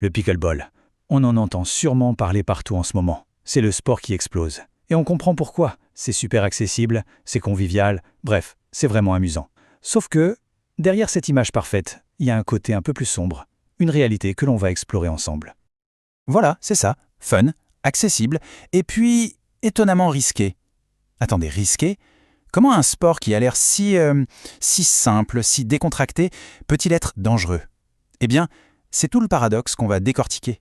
Le pickleball. On en entend sûrement parler partout en ce moment. C'est le sport qui explose. Et on comprend pourquoi. C'est super accessible, c'est convivial, bref, c'est vraiment amusant. Sauf que, derrière cette image parfaite, il y a un côté un peu plus sombre, une réalité que l'on va explorer ensemble. Voilà, c'est ça. Fun, accessible, et puis étonnamment risqué. Attendez, risqué? Comment un sport qui a l'air si simple, si décontracté, peut-il être dangereux? Eh bien, c'est tout le paradoxe qu'on va décortiquer.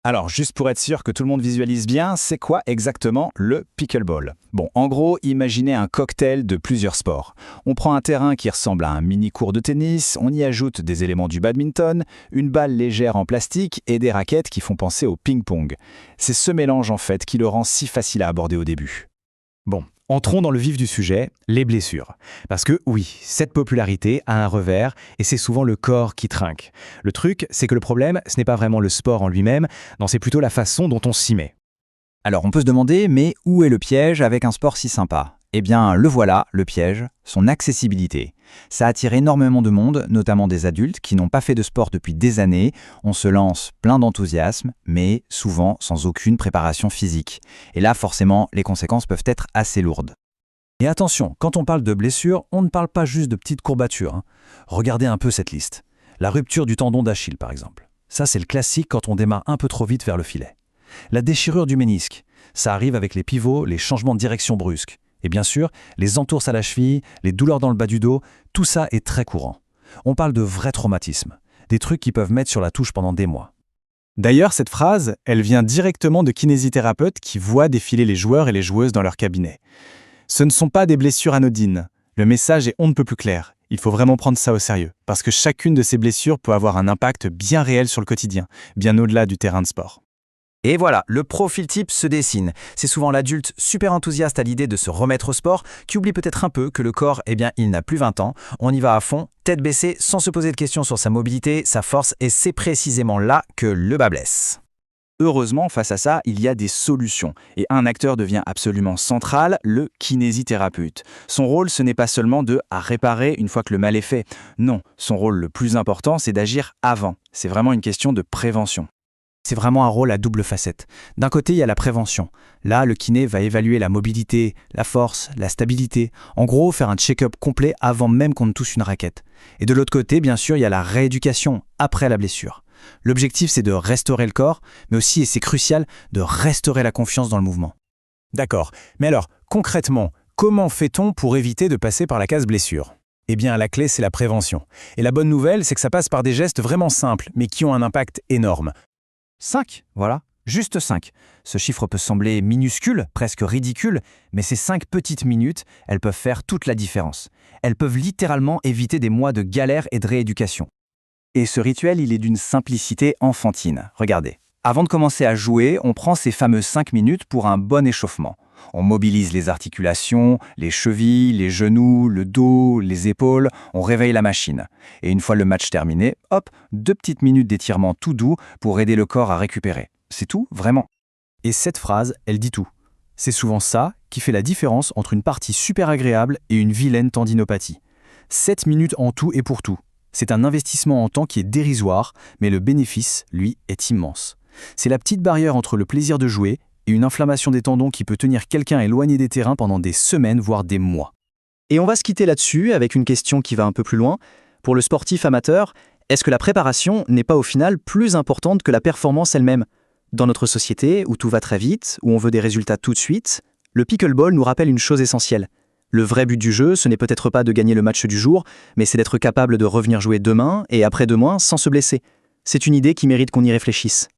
Alors, juste pour être sûr que tout le monde visualise bien, c'est quoi exactement le pickleball? Bon, en gros, imaginez un cocktail de plusieurs sports. On prend un terrain qui ressemble à un mini-court de tennis, on y ajoute des éléments du badminton, une balle légère en plastique et des raquettes qui font penser au ping-pong. C'est ce mélange en fait qui le rend si facile à aborder au début. Bon, entrons dans le vif du sujet, les blessures. Parce que oui, cette popularité a un revers et c'est souvent le corps qui trinque. Le truc, c'est que le problème, ce n'est pas vraiment le sport en lui-même, non, c'est plutôt la façon dont on s'y met. Alors on peut se demander, mais où est le piège avec un sport si sympa? Eh bien, le voilà, le piège, son accessibilité. Ça attire énormément de monde, notamment des adultes qui n'ont pas fait de sport depuis des années. On se lance plein d'enthousiasme, mais souvent sans aucune préparation physique. Et là, forcément, les conséquences peuvent être assez lourdes. Et attention, quand on parle de blessures, on ne parle pas juste de petites courbatures. Regardez un peu cette liste. La rupture du tendon d'Achille, par exemple. Ça, c'est le classique quand on démarre un peu trop vite vers le filet. La déchirure du ménisque. Ça arrive avec les pivots, les changements de direction brusques. Et bien sûr, les entourses à la cheville, les douleurs dans le bas du dos, tout ça est très courant. On parle de vrais traumatismes, des trucs qui peuvent mettre sur la touche pendant des mois. D'ailleurs, cette phrase, elle vient directement de kinésithérapeutes qui voient défiler les joueurs et les joueuses dans leur cabinet. Ce ne sont pas des blessures anodines. Le message est on ne peut plus clair. Il faut vraiment prendre ça au sérieux, parce que chacune de ces blessures peut avoir un impact bien réel sur le quotidien, bien au-delà du terrain de sport. Et voilà, le profil type se dessine. C'est souvent l'adulte super enthousiaste à l'idée de se remettre au sport, qui oublie peut-être un peu que le corps, il n'a plus 20 ans. On y va à fond, tête baissée, sans se poser de questions sur sa mobilité, sa force, et c'est précisément là que le bas blesse. Heureusement, face à ça, il y a des solutions. Et un acteur devient absolument central, le kinésithérapeute. Son rôle, ce n'est pas seulement de réparer une fois que le mal est fait. Non, son rôle le plus important, c'est d'agir avant. C'est vraiment une question de prévention. C'est vraiment un rôle à double facette. D'un côté, il y a la prévention. Là, le kiné va évaluer la mobilité, la force, la stabilité. En gros, faire un check-up complet avant même qu'on ne touche une raquette. Et de l'autre côté, bien sûr, il y a la rééducation après la blessure. L'objectif, c'est de restaurer le corps, mais aussi, et c'est crucial, de restaurer la confiance dans le mouvement. D'accord. Mais alors, concrètement, comment fait-on pour éviter de passer par la case blessure ? Eh bien, la clé, c'est la prévention. Et la bonne nouvelle, c'est que ça passe par des gestes vraiment simples, mais qui ont un impact énorme. 5, voilà, juste 5. Ce chiffre peut sembler minuscule, presque ridicule, mais ces 5 petites minutes, elles peuvent faire toute la différence. Elles peuvent littéralement éviter des mois de galère et de rééducation. Et ce rituel, il est d'une simplicité enfantine. Regardez. Avant de commencer à jouer, on prend ces fameuses 5 minutes pour un bon échauffement. On mobilise les articulations, les chevilles, les genoux, le dos, les épaules, on réveille la machine. Et une fois le match terminé, hop, 2 petites minutes d'étirement tout doux pour aider le corps à récupérer. C'est tout, vraiment. Et cette phrase, elle dit tout. C'est souvent ça qui fait la différence entre une partie super agréable et une vilaine tendinopathie. 7 minutes en tout et pour tout. C'est un investissement en temps qui est dérisoire, mais le bénéfice, lui, est immense. C'est la petite barrière entre le plaisir de jouer et une inflammation des tendons qui peut tenir quelqu'un éloigné des terrains pendant des semaines, voire des mois. Et on va se quitter là-dessus avec une question qui va un peu plus loin. Pour le sportif amateur, est-ce que la préparation n'est pas au final plus importante que la performance elle-même ? Dans notre société, où tout va très vite, où on veut des résultats tout de suite, le pickleball nous rappelle une chose essentielle. Le vrai but du jeu, ce n'est peut-être pas de gagner le match du jour, mais c'est d'être capable de revenir jouer demain et après-demain sans se blesser. C'est une idée qui mérite qu'on y réfléchisse.